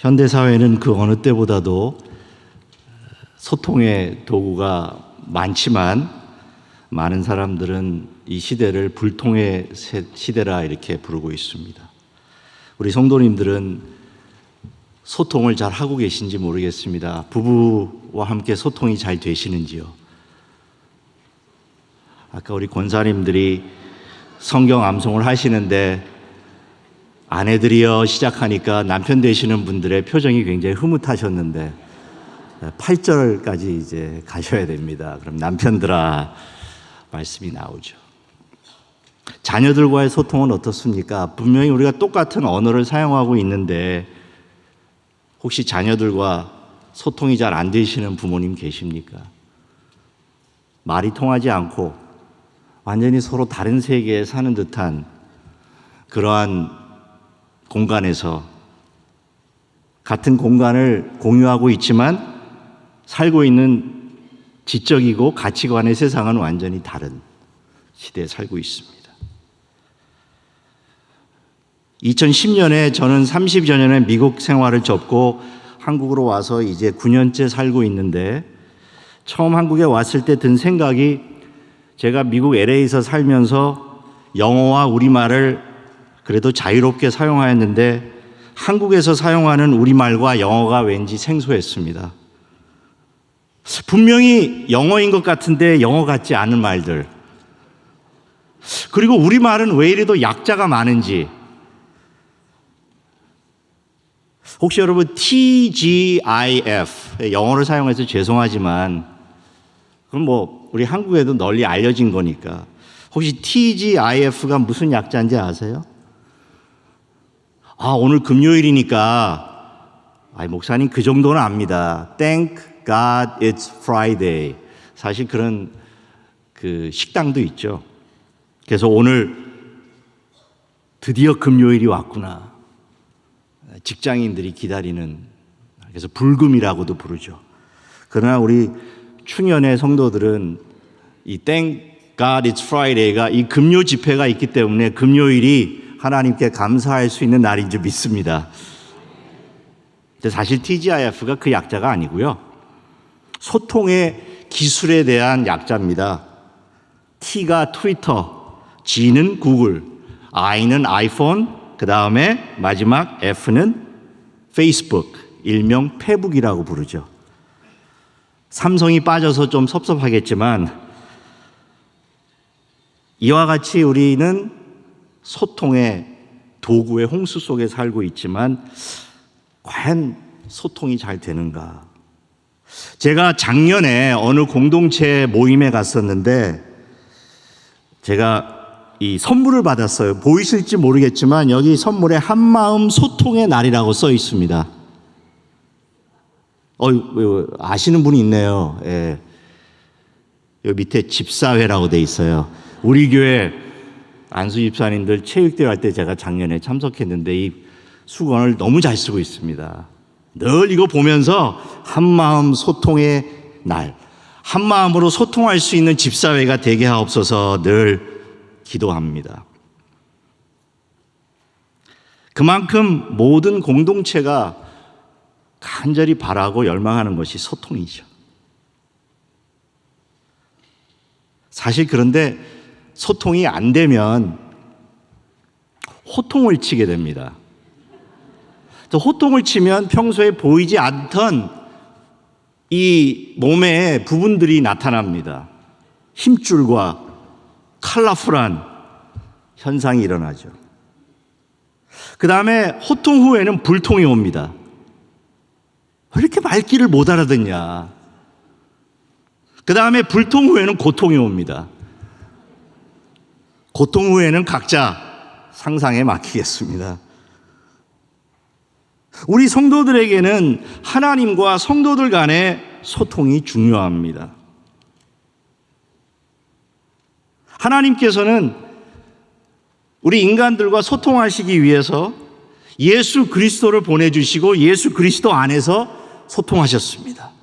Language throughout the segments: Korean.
현대사회는 그 어느 때보다도 소통의 도구가 많지만 많은 사람들은 이 시대를 불통의 시대라 이렇게 부르고 있습니다. 우리 성도님들은 소통을 잘 하고 계신지 모르겠습니다. 부부와 함께 소통이 잘 되시는지요? 아까 우리 권사님들이 성경 암송을 하시는데 아내들이여 시작하니까 남편 되시는 분들의 표정이 굉장히 흐뭇하셨는데 8절까지 이제 가셔야 됩니다. 그럼 남편들아 말씀이 나오죠. 자녀들과의 소통은 어떻습니까? 분명히 우리가 똑같은 언어를 사용하고 있는데 혹시 자녀들과 소통이 잘 안 되시는 부모님 계십니까? 말이 통하지 않고 완전히 서로 다른 세계에 사는 듯한 그러한 공간에서 같은 공간을 공유하고 있지만 살고 있는 지적이고 가치관의 세상은 완전히 다른 시대에 살고 있습니다. 2010년에 저는 30여 년의 미국 생활을 접고 한국으로 와서 이제 9년째 살고 있는데 처음 한국에 왔을 때 든 생각이 제가 미국 LA에서 살면서 영어와 우리말을 그래도 자유롭게 사용하였는데 한국에서 사용하는 우리말과 영어가 왠지 생소했습니다. 분명히 영어인 것 같은데 영어 같지 않은 말들. 그리고 우리말은 왜 이래도 약자가 많은지. 혹시 여러분 TGIF 영어를 사용해서 죄송하지만 그럼 뭐 우리 한국에도 널리 알려진 거니까 혹시 TGIF가 무슨 약자인지 아세요? 오늘 금요일이니까 목사님 그 정도는 압니다. Thank God it's Friday. 사실 그런 그 식당도 있죠. 그래서 오늘 드디어 금요일이 왔구나. 직장인들이 기다리는, 그래서 불금이라고도 부르죠. 그러나 우리 충현의 성도들은 이 Thank God it's Friday가 이 금요 집회가 있기 때문에 금요일이 하나님께 감사할 수 있는 날인 줄 믿습니다. 근데 사실 TGIF가 그 약자가 아니고요. 소통의 기술에 대한 약자입니다. T가 트위터, G는 구글, I는 아이폰, 그 다음에 마지막 F는 페이스북, 일명 페북이라고 부르죠. 삼성이 빠져서 좀 섭섭하겠지만 이와 같이 우리는 소통의 도구의 홍수 속에 살고 있지만 과연 소통이 잘 되는가? 제가 작년에 어느 공동체 모임에 갔었는데 제가 이 선물을 받았어요. 보이실지 모르겠지만 여기 선물에 한마음 소통의 날이라고 써 있습니다. 아시는 분이 있네요. 예. 여기 밑에 집사회라고 돼 있어요. 우리 교회 안수 집사님들 체육대회 할 때 제가 작년에 참석했는데 이 수건을 너무 잘 쓰고 있습니다. 늘 이거 보면서 한마음 소통의 날, 한마음으로 소통할 수 있는 집사회가 되게 하옵소서 늘 기도합니다. 그만큼 모든 공동체가 간절히 바라고 열망하는 것이 소통이죠. 사실 그런데 소통이 안 되면 호통을 치게 됩니다. 또 호통을 치면 평소에 보이지 않던 이 몸의 부분들이 나타납니다. 힘줄과 컬러풀한 현상이 일어나죠. 그 다음에 호통 후에는 불통이 옵니다. 왜 이렇게 말귀를 못 알아듣냐. 그 다음에 불통 후에는 고통이 옵니다. 고통 후에는 각자 상상에 맡기겠습니다. 우리 성도들에게는 하나님과 성도들 간의 소통이 중요합니다. 하나님께서는 우리 인간들과 소통하시기 위해서 예수 그리스도를 보내주시고 예수 그리스도 안에서 소통하셨습니다.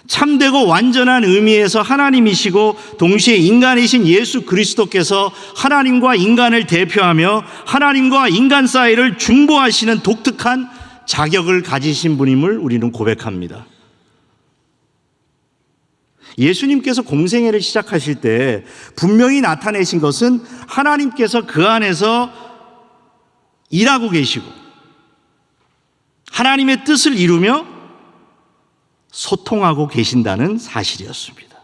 참되고 완전한 의미에서 하나님이시고 동시에 인간이신 예수 그리스도께서 하나님과 인간을 대표하며 하나님과 인간 사이를 중보하시는 독특한 자격을 가지신 분임을 우리는 고백합니다. 예수님께서 공생애를 시작하실 때 분명히 나타내신 것은 하나님께서 그 안에서 일하고 계시고 하나님의 뜻을 이루며 소통하고 계신다는 사실이었습니다.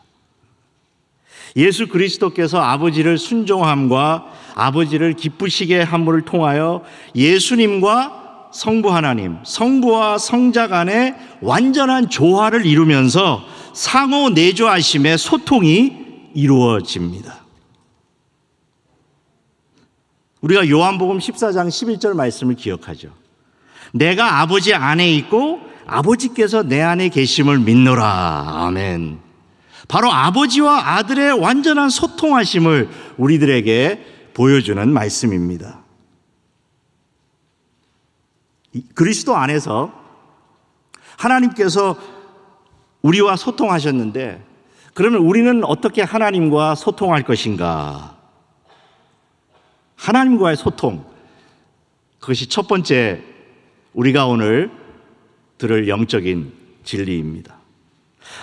예수 그리스도께서 아버지를 순종함과 아버지를 기쁘시게 함을 통하여 예수님과 성부 하나님, 성부와 성자 간의 완전한 조화를 이루면서 상호 내조하심의 소통이 이루어집니다. 우리가 요한복음 14장 11절 말씀을 기억하죠. 내가 아버지 안에 있고 아버지께서 내 안에 계심을 믿노라. 아멘. 바로 아버지와 아들의 완전한 소통하심을 우리들에게 보여주는 말씀입니다. 그리스도 안에서 하나님께서 우리와 소통하셨는데 그러면 우리는 어떻게 하나님과 소통할 것인가? 하나님과의 소통, 그것이 첫 번째 우리가 오늘 들을 영적인 진리입니다.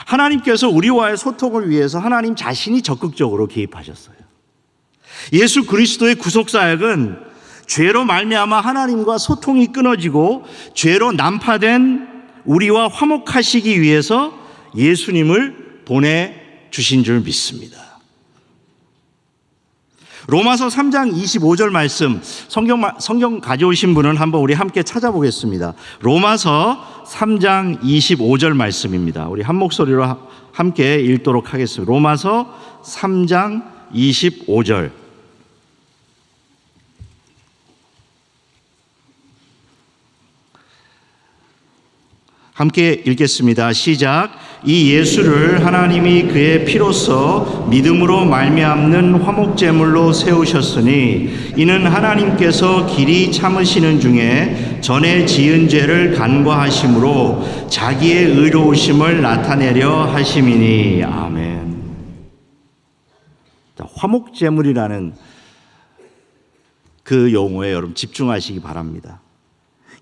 하나님께서 우리와의 소통을 위해서 하나님 자신이 적극적으로 개입하셨어요. 예수 그리스도의 구속사역은 죄로 말미암아 하나님과 소통이 끊어지고 죄로 난파된 우리와 화목하시기 위해서 예수님을 보내주신 줄 믿습니다. 로마서 3장 25절 말씀, 성경 가져오신 분은 한번 우리 함께 찾아보겠습니다. 로마서 3장 25절 말씀입니다. 우리 한 목소리로 함께 읽도록 하겠습니다. 로마서 3장 25절. 함께 읽겠습니다. 시작. 이 예수를 하나님이 그의 피로써 믿음으로 말미암는 화목제물로 세우셨으니 이는 하나님께서 길이 참으시는 중에 전에 지은 죄를 간과하심으로 자기의 의로우심을 나타내려 하심이니. 아멘. 자, 화목제물이라는 그 용어에 여러분 집중하시기 바랍니다.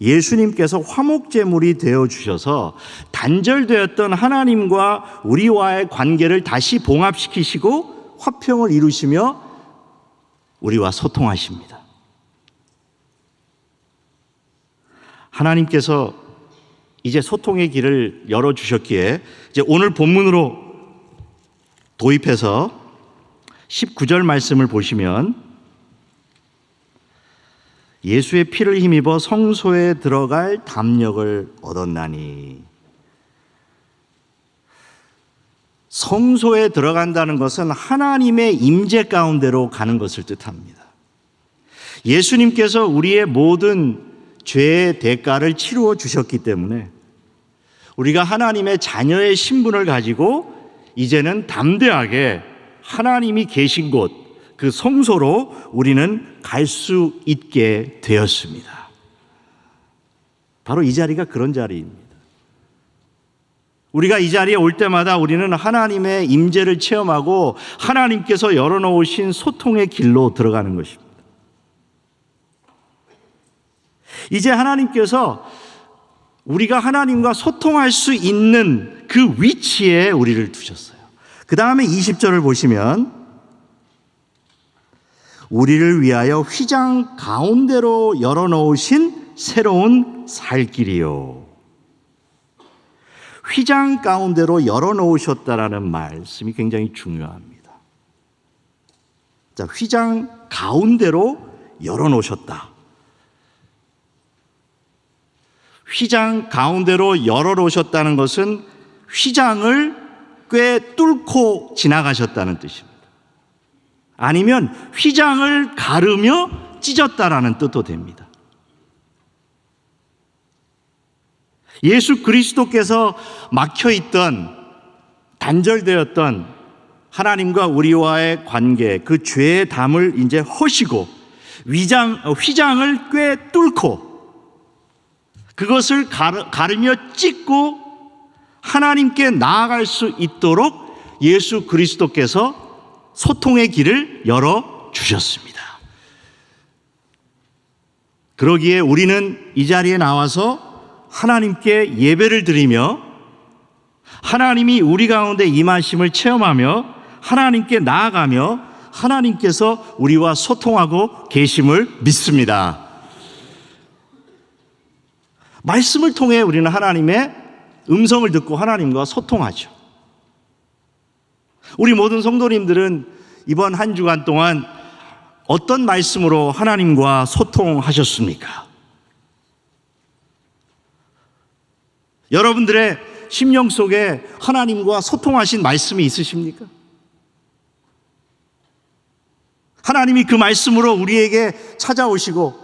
예수님께서 화목제물이 되어주셔서 단절되었던 하나님과 우리와의 관계를 다시 봉합시키시고 화평을 이루시며 우리와 소통하십니다. 하나님께서 이제 소통의 길을 열어주셨기에 이제 오늘 본문으로 도입해서 19절 말씀을 보시면 예수의 피를 힘입어 성소에 들어갈 담력을 얻었나니. 성소에 들어간다는 것은 하나님의 임재 가운데로 가는 것을 뜻합니다. 예수님께서 우리의 모든 죄의 대가를 치루어 주셨기 때문에 우리가 하나님의 자녀의 신분을 가지고 이제는 담대하게 하나님이 계신 곳, 그 성소로 우리는 갈 수 있게 되었습니다. 바로 이 자리가 그런 자리입니다. 우리가 이 자리에 올 때마다 우리는 하나님의 임재를 체험하고 하나님께서 열어놓으신 소통의 길로 들어가는 것입니다. 이제 하나님께서 우리가 하나님과 소통할 수 있는 그 위치에 우리를 두셨어요. 그 다음에 20절을 보시면 우리를 위하여 휘장 가운데로 열어놓으신 새로운 살 길이요. 휘장 가운데로 열어놓으셨다라는 말씀이 굉장히 중요합니다. 자, 휘장 가운데로 열어놓으셨다. 휘장 가운데로 열어놓으셨다는 것은 휘장을 꽤 뚫고 지나가셨다는 뜻입니다. 아니면 휘장을 가르며 찢었다라는 뜻도 됩니다. 예수 그리스도께서 막혀있던, 단절되었던 하나님과 우리와의 관계, 그 죄의 담을 이제 허시고 휘장을 꽤 뚫고 그것을 가르며 찢고 하나님께 나아갈 수 있도록 예수 그리스도께서 소통의 길을 열어주셨습니다. 그러기에 우리는 이 자리에 나와서 하나님께 예배를 드리며 하나님이 우리 가운데 임하심을 체험하며 하나님께 나아가며 하나님께서 우리와 소통하고 계심을 믿습니다. 말씀을 통해 우리는 하나님의 음성을 듣고 하나님과 소통하죠. 우리 모든 성도님들은 이번 한 주간 동안 어떤 말씀으로 하나님과 소통하셨습니까? 여러분들의 심령 속에 하나님과 소통하신 말씀이 있으십니까? 하나님이 그 말씀으로 우리에게 찾아오시고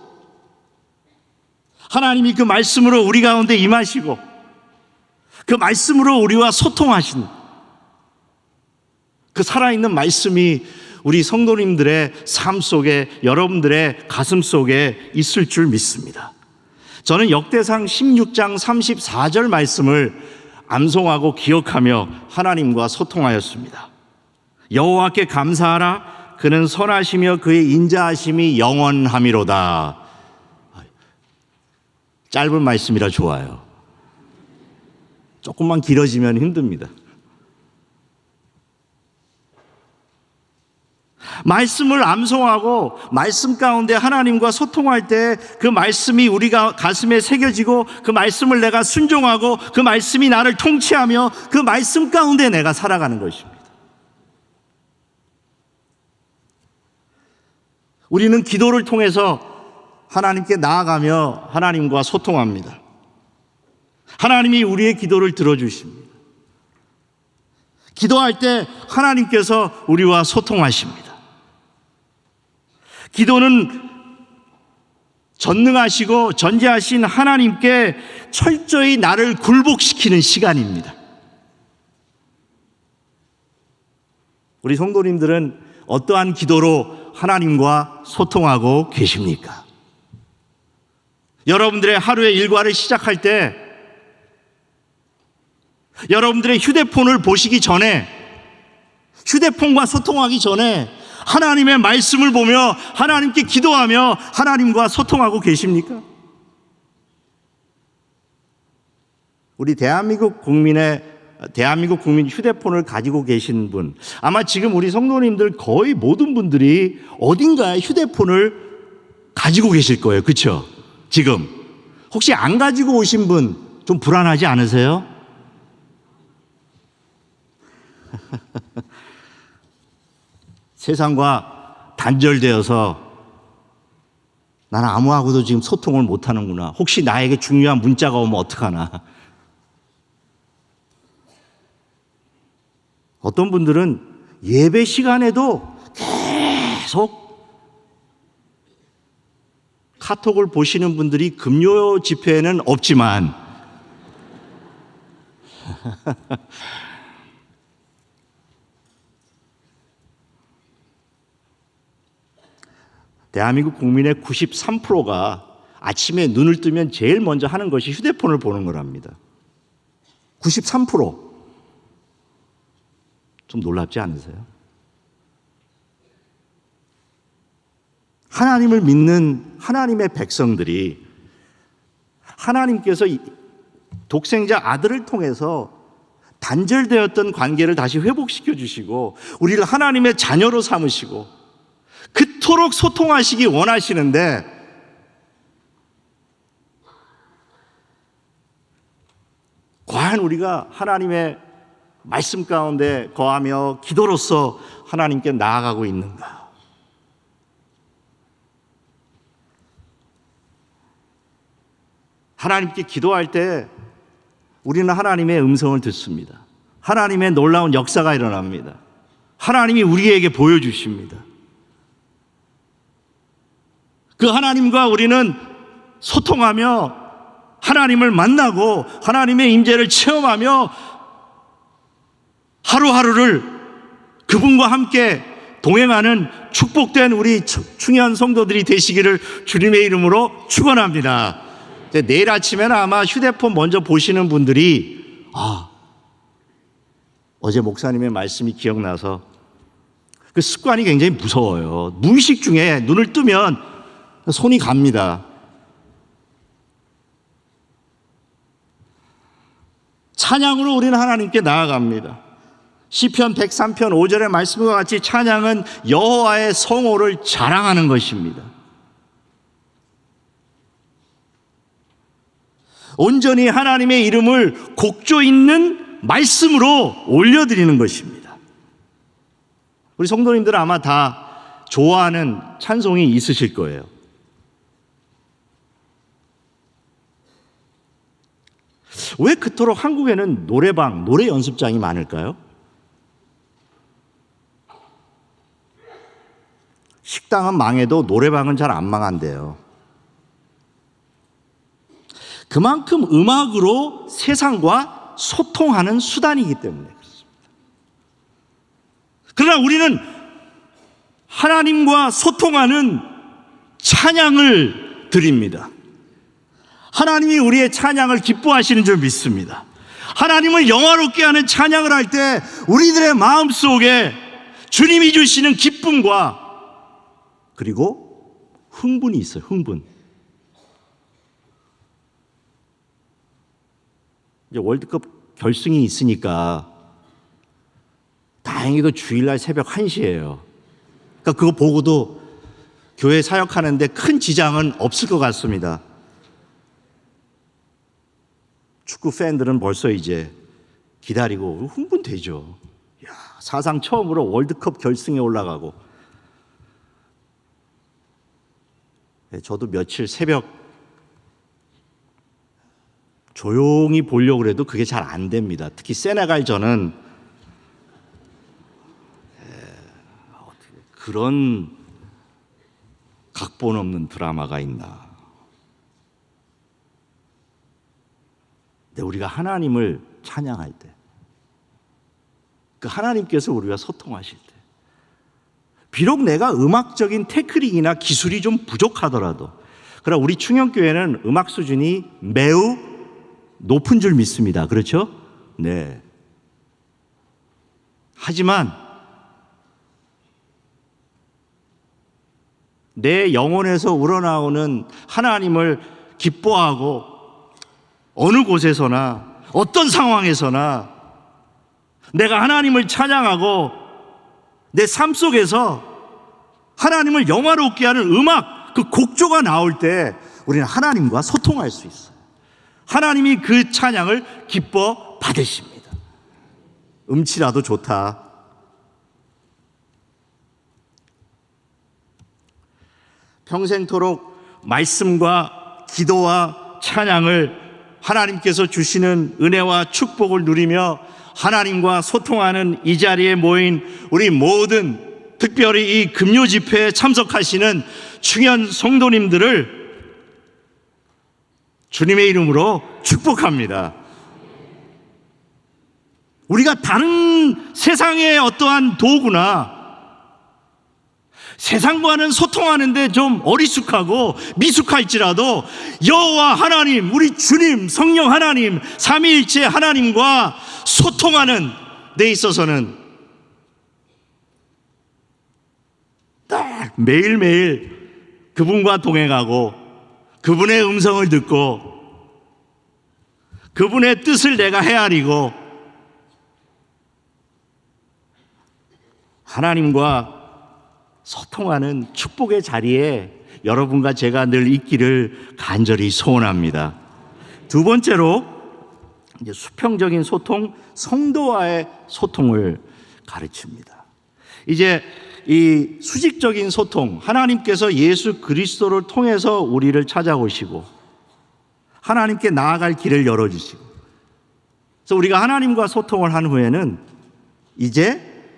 하나님이 그 말씀으로 우리 가운데 임하시고 그 말씀으로 우리와 소통하신 그 살아있는 말씀이 우리 성도님들의 삶 속에 여러분들의 가슴 속에 있을 줄 믿습니다. 저는 역대상 16장 34절 말씀을 암송하고 기억하며 하나님과 소통하였습니다. 여호와께 감사하라. 그는 선하시며 그의 인자하심이 영원함이로다. 짧은 말씀이라 좋아요. 조금만 길어지면 힘듭니다. 말씀을 암송하고 말씀 가운데 하나님과 소통할 때 그 말씀이 우리가 가슴에 새겨지고 그 말씀을 내가 순종하고 그 말씀이 나를 통치하며 그 말씀 가운데 내가 살아가는 것입니다. 우리는 기도를 통해서 하나님께 나아가며 하나님과 소통합니다. 하나님이 우리의 기도를 들어주십니다. 기도할 때 하나님께서 우리와 소통하십니다. 기도는 전능하시고 전지하신 하나님께 철저히 나를 굴복시키는 시간입니다. 우리 성도님들은 어떠한 기도로 하나님과 소통하고 계십니까? 여러분들의 하루의 일과를 시작할 때 여러분들의 휴대폰을 보시기 전에 휴대폰과 소통하기 전에 하나님의 말씀을 보며 하나님께 기도하며 하나님과 소통하고 계십니까? 우리 대한민국 국민 휴대폰을 가지고 계신 분, 아마 지금 우리 성도님들 거의 모든 분들이 어딘가에 휴대폰을 가지고 계실 거예요. 그렇죠? 지금 혹시 안 가지고 오신 분 좀 불안하지 않으세요? 세상과 단절되어서 나는 아무하고도 지금 소통을 못하는구나. 혹시 나에게 중요한 문자가 오면 어떡하나. 어떤 분들은 예배 시간에도 계속 카톡을 보시는 분들이 금요 집회에는 없지만 대한민국 국민의 93%가 아침에 눈을 뜨면 제일 먼저 하는 것이 휴대폰을 보는 거랍니다. 93%. 좀 놀랍지 않으세요? 하나님을 믿는 하나님의 백성들이 하나님께서 독생자 아들을 통해서 단절되었던 관계를 다시 회복시켜 주시고 우리를 하나님의 자녀로 삼으시고 그토록 소통하시기 원하시는데 과연 우리가 하나님의 말씀 가운데 거하며 기도로서 하나님께 나아가고 있는가? 하나님께 기도할 때 우리는 하나님의 음성을 듣습니다. 하나님의 놀라운 역사가 일어납니다. 하나님이 우리에게 보여주십니다. 그 하나님과 우리는 소통하며 하나님을 만나고 하나님의 임재를 체험하며 하루하루를 그분과 함께 동행하는 축복된 우리 충현 성도들이 되시기를 주님의 이름으로 축원합니다. 내일 아침에는 아마 휴대폰 먼저 보시는 분들이 어제 목사님의 말씀이 기억나서 그 습관이 굉장히 무서워요. 무의식 중에 눈을 뜨면 손이 갑니다. 찬양으로 우리는 하나님께 나아갑니다. 시편 103편 5절의 말씀과 같이 찬양은 여호와의 성호를 자랑하는 것입니다. 온전히 하나님의 이름을 곡조 있는 말씀으로 올려드리는 것입니다. 우리 성도님들은 아마 다 좋아하는 찬송이 있으실 거예요. 왜 그토록 한국에는 노래방, 노래 연습장이 많을까요? 식당은 망해도 노래방은 잘 안 망한대요. 그만큼 음악으로 세상과 소통하는 수단이기 때문에 그렇습니다. 그러나 우리는 하나님과 소통하는 찬양을 드립니다. 하나님이 우리의 찬양을 기뻐하시는 줄 믿습니다. 하나님을 영화롭게 하는 찬양을 할 때 우리들의 마음속에 주님이 주시는 기쁨과 그리고 흥분이 있어요. 흥분. 이제 월드컵 결승이 있으니까 다행히도 주일날 새벽 1시예요. 그러니까 그거 보고도 교회 사역하는데 큰 지장은 없을 것 같습니다. 축구 팬들은 벌써 이제 기다리고 흥분되죠. 야, 사상 처음으로 월드컵 결승에 올라가고. 저도 며칠 새벽 조용히 보려고 해도 그게 잘 안 됩니다. 특히 세네갈전은 그런 각본 없는 드라마가 있나. 근데 우리가 하나님을 찬양할 때, 그 하나님께서 우리와 소통하실 때, 비록 내가 음악적인 테크닉이나 기술이 좀 부족하더라도, 그러나 우리 충영교회는 음악 수준이 매우 높은 줄 믿습니다. 그렇죠? 네. 하지만 내 영혼에서 우러나오는 하나님을 기뻐하고 어느 곳에서나 어떤 상황에서나 내가 하나님을 찬양하고 내 삶 속에서 하나님을 영화롭게 하는 음악, 그 곡조가 나올 때 우리는 하나님과 소통할 수 있어요. 하나님이 그 찬양을 기뻐 받으십니다. 음치라도 좋다. 평생토록 말씀과 기도와 찬양을 하나님께서 주시는 은혜와 축복을 누리며 하나님과 소통하는 이 자리에 모인 우리 모든, 특별히 이 금요 집회에 참석하시는 충현 성도님들을 주님의 이름으로 축복합니다. 우리가 다른 세상의 어떠한 도구나 세상과는 소통하는데 좀 어리숙하고 미숙할지라도 여호와 하나님, 우리 주님, 성령 하나님, 삼위일체 하나님과 소통하는 데 있어서는 딱 매일매일 그분과 동행하고 그분의 음성을 듣고 그분의 뜻을 내가 헤아리고 하나님과 소통하는 축복의 자리에 여러분과 제가 늘 있기를 간절히 소원합니다. 두 번째로 이제 수평적인 소통, 성도와의 소통을 가르칩니다. 이제 이 수직적인 소통, 하나님께서 예수 그리스도를 통해서 우리를 찾아오시고 하나님께 나아갈 길을 열어주시고, 그래서 우리가 하나님과 소통을 한 후에는 이제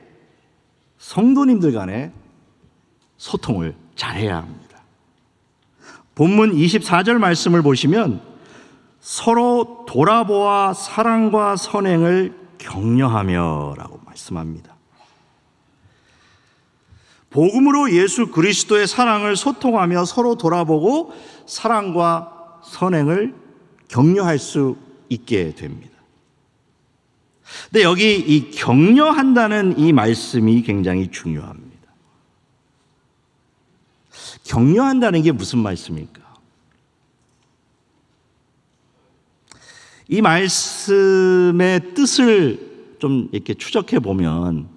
성도님들 간에 소통을 잘해야 합니다. 본문 24절 말씀을 보시면 서로 돌아보아 사랑과 선행을 격려하며 라고 말씀합니다. 복음으로 예수 그리스도의 사랑을 소통하며 서로 돌아보고 사랑과 선행을 격려할 수 있게 됩니다. 근데 여기 이 격려한다는 이 말씀이 굉장히 중요합니다. 격려한다는 게 무슨 말씀입니까? 이 말씀의 뜻을 좀 이렇게 추적해 보면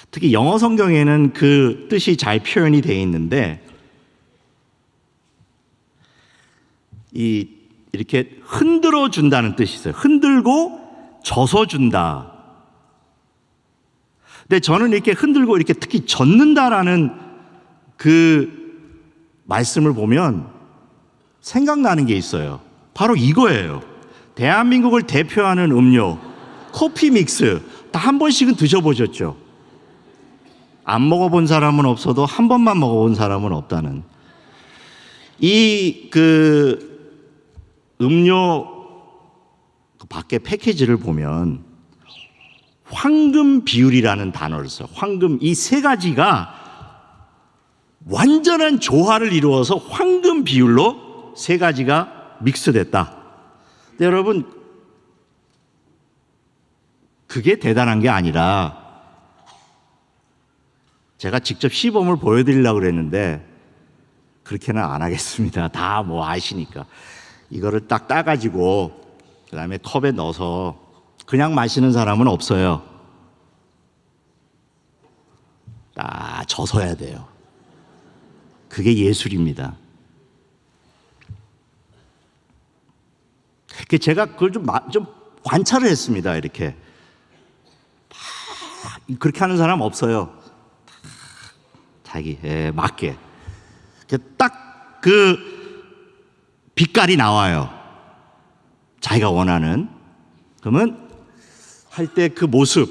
특히 영어 성경에는 그 뜻이 잘 표현이 되어 있는데 이렇게 흔들어 준다는 뜻이 있어요. 흔들고 젖어 준다. 근데 저는 이렇게 흔들고 이렇게 특히 젖는다라는 그 말씀을 보면 생각나는 게 있어요. 바로 이거예요. 대한민국을 대표하는 음료 커피 믹스 다 한 번씩은 드셔보셨죠? 안 먹어본 사람은 없어도 한 번만 먹어본 사람은 없다는 이 음료 밖에 패키지를 보면 황금 비율이라는 단어를 써요. 황금 이 세 가지가 완전한 조화를 이루어서 황금 비율로 세 가지가 믹스됐다. 근데 여러분 그게 대단한 게 아니라 제가 직접 시범을 보여드리려고 그랬는데 그렇게는 안 하겠습니다. 다 뭐 아시니까. 이거를 딱 따가지고 그 다음에 컵에 넣어서 그냥 마시는 사람은 없어요. 딱 젖어야 돼요. 그게 예술입니다. 제가 그걸 좀 관찰을 했습니다. 이렇게 그렇게 하는 사람 없어요. 자기에 맞게 딱 그 빛깔이 나와요. 자기가 원하는. 그러면 할 때 그 모습,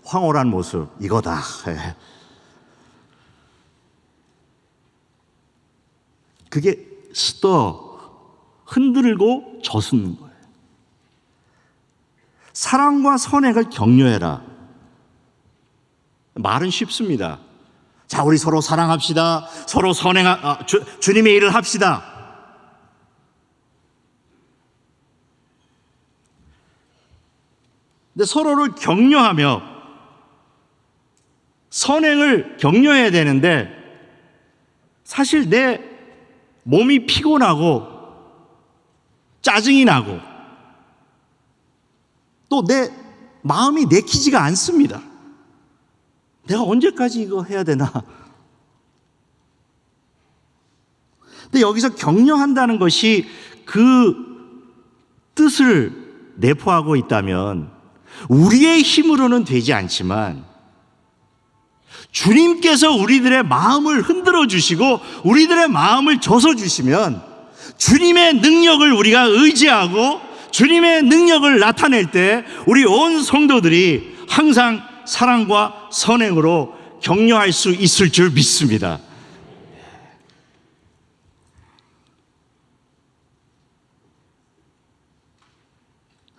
황홀한 모습, 이거다. 그게 흔들고 젖는 거예요. 사랑과 선행을 격려해라. 말은 쉽습니다. 자, 우리 서로 사랑합시다. 서로 주님의 일을 합시다. 근데 서로를 격려하며 선행을 격려해야 되는데 사실 내 몸이 피곤하고 짜증이 나고 또 내 마음이 내키지가 않습니다. 내가 언제까지 이거 해야 되나? 근데 여기서 격려한다는 것이 그 뜻을 내포하고 있다면 우리의 힘으로는 되지 않지만 주님께서 우리들의 마음을 흔들어 주시고 우리들의 마음을 젖어 주시면 주님의 능력을 우리가 의지하고 주님의 능력을 나타낼 때 우리 온 성도들이 항상 사랑과 선행으로 격려할 수 있을 줄 믿습니다.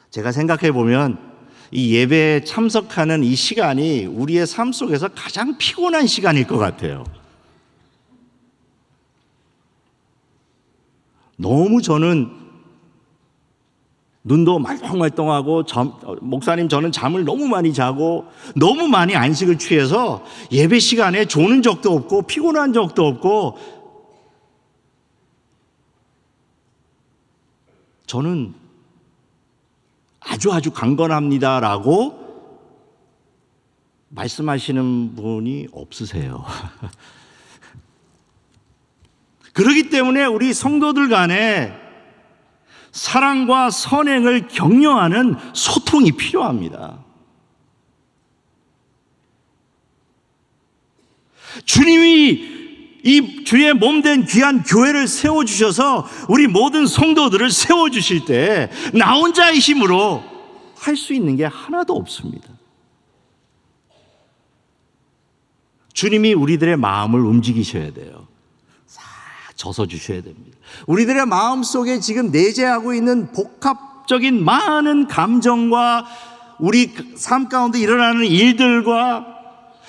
제가 생각해 보면 이 예배에 참석하는 이 시간이 우리의 삶 속에서 가장 피곤한 시간일 것 같아요. 너무 저는 눈도 말똥말똥하고 목사님 저는 잠을 너무 많이 자고 너무 많이 안식을 취해서 예배 시간에 조는 적도 없고 피곤한 적도 없고 저는 아주 강건합니다라고 말씀하시는 분이 없으세요. 그렇기 때문에 우리 성도들 간에 사랑과 선행을 격려하는 소통이 필요합니다. 주님이 이 주의 몸된 귀한 교회를 세워주셔서 우리 모든 성도들을 세워주실 때 나 혼자의 힘으로 할 수 있는 게 하나도 없습니다. 주님이 우리들의 마음을 움직이셔야 돼요. 져서 주셔야 됩니다. 우리들의 마음 속에 지금 내재하고 있는 복합적인 많은 감정과 우리 삶 가운데 일어나는 일들과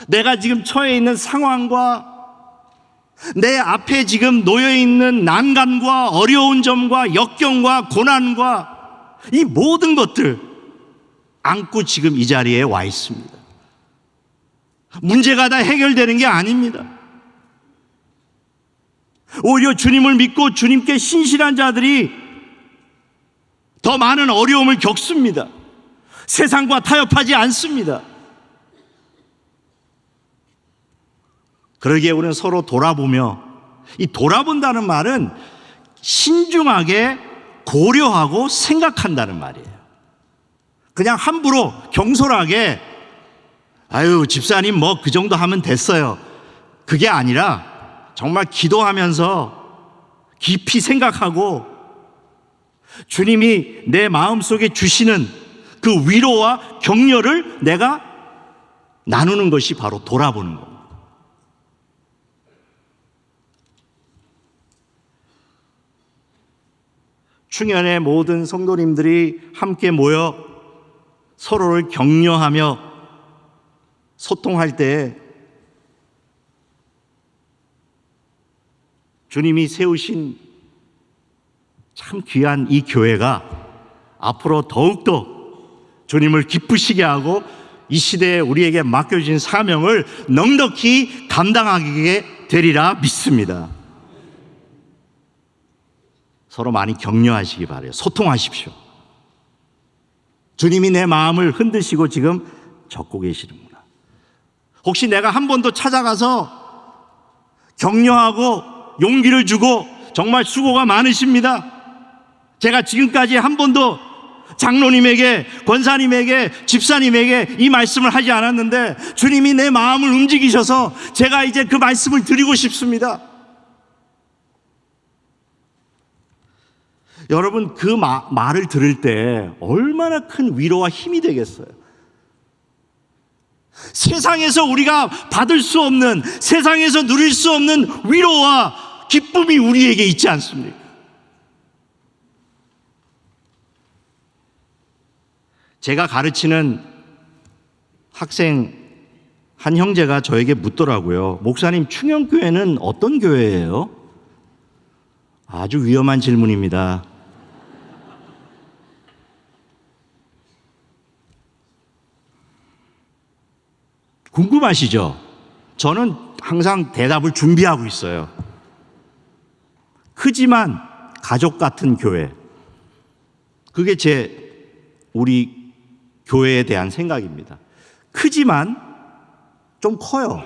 내가 지금 처해 있는 상황과 내 앞에 지금 놓여있는 난간과 어려운 점과 역경과 고난과 이 모든 것들 안고 지금 이 자리에 와 있습니다. 문제가 다 해결되는 게 아닙니다. 오히려 주님을 믿고 주님께 신실한 자들이 더 많은 어려움을 겪습니다. 세상과 타협하지 않습니다. 그러기에 우리는 서로 돌아보며, 이 돌아본다는 말은 신중하게 고려하고 생각한다는 말이에요. 그냥 함부로 경솔하게 아유 집사님 뭐 그 정도 하면 됐어요, 그게 아니라 정말 기도하면서 깊이 생각하고 주님이 내 마음속에 주시는 그 위로와 격려를 내가 나누는 것이 바로 돌아보는 겁니다. 충현의 모든 성도님들이 함께 모여 서로를 격려하며 소통할 때 주님이 세우신 참 귀한 이 교회가 앞으로 더욱더 주님을 기쁘시게 하고 이 시대에 우리에게 맡겨주신 사명을 넉넉히 감당하게 되리라 믿습니다. 서로 많이 격려하시기 바라요. 소통하십시오. 주님이 내 마음을 흔드시고 지금 적고 계시는구나. 혹시 내가 한 번 더 찾아가서 격려하고 용기를 주고 정말 수고가 많으십니다, 제가 지금까지 한 번도 장로님에게, 권사님에게, 집사님에게 이 말씀을 하지 않았는데 주님이 내 마음을 움직이셔서 제가 이제 그 말씀을 드리고 싶습니다. 여러분, 그 말을 들을 때 얼마나 큰 위로와 힘이 되겠어요. 세상에서 우리가 받을 수 없는, 세상에서 누릴 수 없는 위로와 기쁨이 우리에게 있지 않습니까? 제가 가르치는 학생 한 형제가 저에게 묻더라고요. 목사님, 충현교회는 어떤 교회예요? 아주 위험한 질문입니다. 궁금하시죠? 저는 항상 대답을 준비하고 있어요. 크지만 가족 같은 교회. 그게 우리 교회에 대한 생각입니다. 크지만 좀 커요.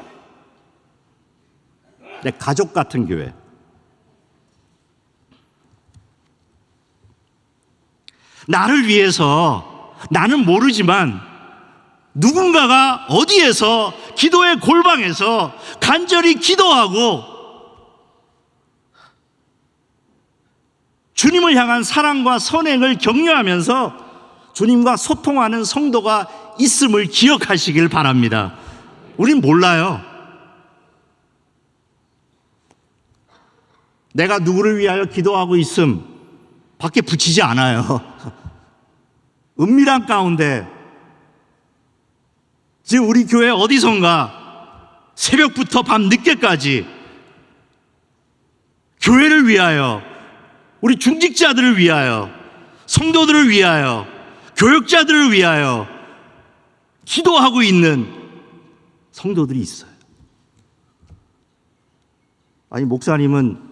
네, 가족 같은 교회. 나를 위해서, 나는 모르지만 누군가가 어디에서 기도의 골방에서 간절히 기도하고 주님을 향한 사랑과 선행을 격려하면서 주님과 소통하는 성도가 있음을 기억하시길 바랍니다. 우린 몰라요. 내가 누구를 위하여 기도하고 있음 밖에 붙이지 않아요. 은밀한 가운데 지금 우리 교회 어디선가 새벽부터 밤 늦게까지 교회를 위하여, 우리 중직자들을 위하여, 성도들을 위하여, 교역자들을 위하여 기도하고 있는 성도들이 있어요. 아니, 목사님은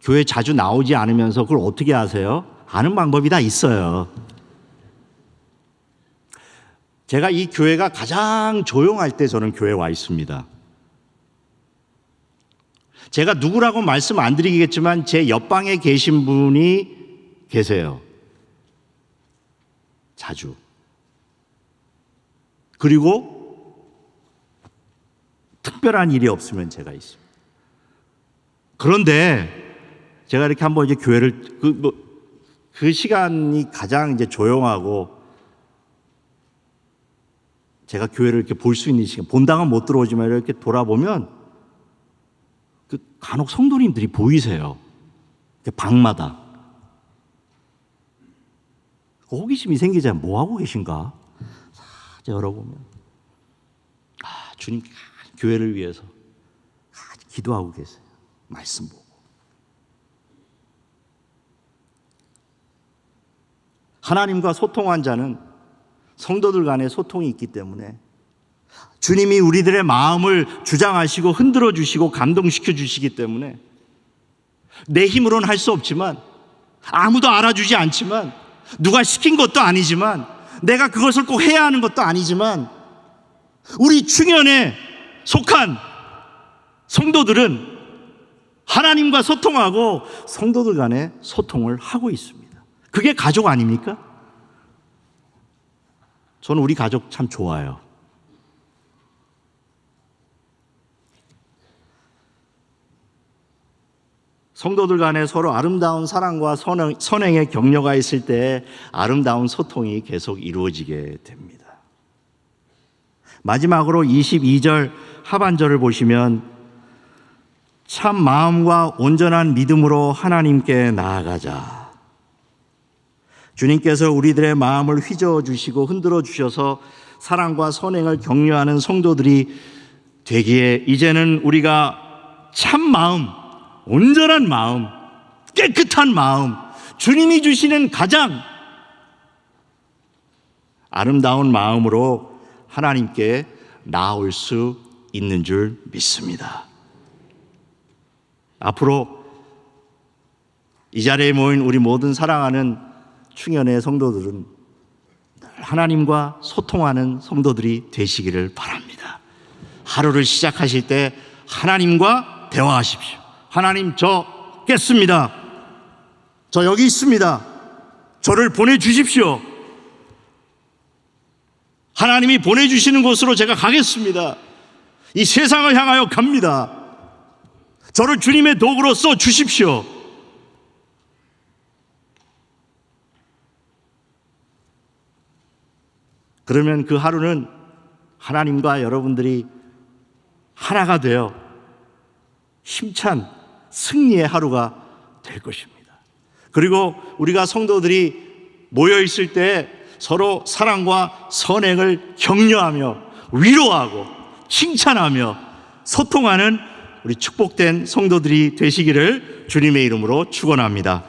교회 자주 나오지 않으면서 그걸 어떻게 아세요? 아는 방법이 다 있어요. 제가 이 교회가 가장 조용할 때 저는 교회에 와 있습니다. 제가 누구라고 말씀 안 드리겠지만 제 옆방에 계신 분이 계세요. 자주. 그리고 특별한 일이 없으면 제가 있습니다. 그런데 제가 이렇게 한번 이제 교회를 그 시간이 가장 이제 조용하고 제가 교회를 이렇게 볼 수 있는 시간, 본당은 못 들어오지만 이렇게 돌아보면 간혹 성도님들이 보이세요. 방마다. 호기심이 생기잖아요. 뭐 하고 계신가? 열어보면 주님 교회를 위해서 기도하고 계세요. 말씀 보고. 하나님과 소통한 자는 성도들 간에 소통이 있기 때문에 주님이 우리들의 마음을 주장하시고 흔들어 주시고 감동시켜 주시기 때문에 내 힘으로는 할 수 없지만, 아무도 알아주지 않지만 누가 시킨 것도 아니지만, 내가 그것을 꼭 해야 하는 것도 아니지만, 우리 충현에 속한 성도들은 하나님과 소통하고 성도들 간에 소통을 하고 있습니다. 그게 가족 아닙니까? 저는 우리 가족 참 좋아요. 성도들 간에 서로 아름다운 사랑과 선행의 격려가 있을 때 아름다운 소통이 계속 이루어지게 됩니다. 마지막으로 22절 하반절을 보시면 참 마음과 온전한 믿음으로 하나님께 나아가자. 주님께서 우리들의 마음을 휘저어 주시고 흔들어 주셔서 사랑과 선행을 격려하는 성도들이 되기에 이제는 우리가 참 마음, 온전한 마음, 깨끗한 마음, 주님이 주시는 가장 아름다운 마음으로 하나님께 나아올 수 있는 줄 믿습니다. 앞으로 이 자리에 모인 우리 모든 사랑하는 충현의 성도들은 하나님과 소통하는 성도들이 되시기를 바랍니다. 하루를 시작하실 때 하나님과 대화하십시오. 하나님, 저 깼습니다. 저 여기 있습니다. 저를 보내주십시오. 하나님이 보내주시는 곳으로 제가 가겠습니다. 이 세상을 향하여 갑니다. 저를 주님의 도구로 써 주십시오. 그러면 그 하루는 하나님과 여러분들이 하나가 되어 힘찬 승리의 하루가 될 것입니다. 그리고 우리가 성도들이 모여 있을 때 서로 사랑과 선행을 격려하며 위로하고 칭찬하며 소통하는 우리 축복된 성도들이 되시기를 주님의 이름으로 축원합니다.